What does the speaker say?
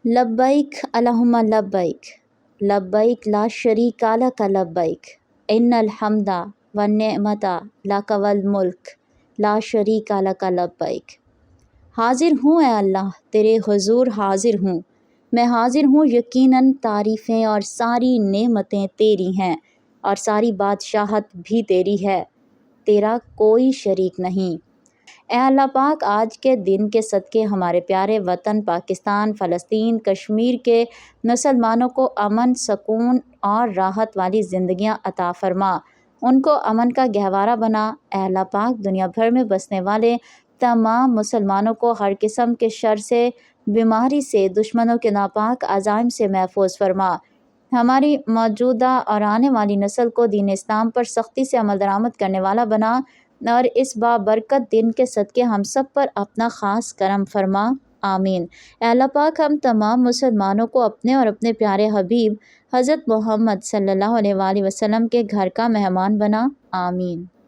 لبیک اللہم لبیک، لبیک لا شریک لک لبیک، ان الحمد والنعمت لک والملک لا شریک لک لبیک۔ حاضر ہوں اے اللہ، تیرے حضور حاضر ہوں، میں حاضر ہوں، یقیناً تعریفیں اور ساری نعمتیں تیری ہیں اور ساری بادشاہت بھی تیری ہے، تیرا کوئی شریک نہیں۔ اے اللہ پاک، آج کے دن کے صدقے ہمارے پیارے وطن پاکستان، فلسطین، کشمیر کے مسلمانوں کو امن، سکون اور راحت والی زندگیاں عطا فرما، ان کو امن کا گہوارہ بنا۔ اے اللہ پاک، دنیا بھر میں بسنے والے تمام مسلمانوں کو ہر قسم کے شر سے، بیماری سے، دشمنوں کے ناپاک عزائم سے محفوظ فرما۔ ہماری موجودہ اور آنے والی نسل کو دین اسلام پر سختی سے عمل درآمد کرنے والا بنا، اور اس بابرکت دن کے صدقے ہم سب پر اپنا خاص کرم فرما، آمین۔ اے اللہ پاک، ہم تمام مسلمانوں کو اپنے اور اپنے پیارے حبیب حضرت محمد صلی اللہ علیہ وآلہ وسلم کے گھر کا مہمان بنا، آمین۔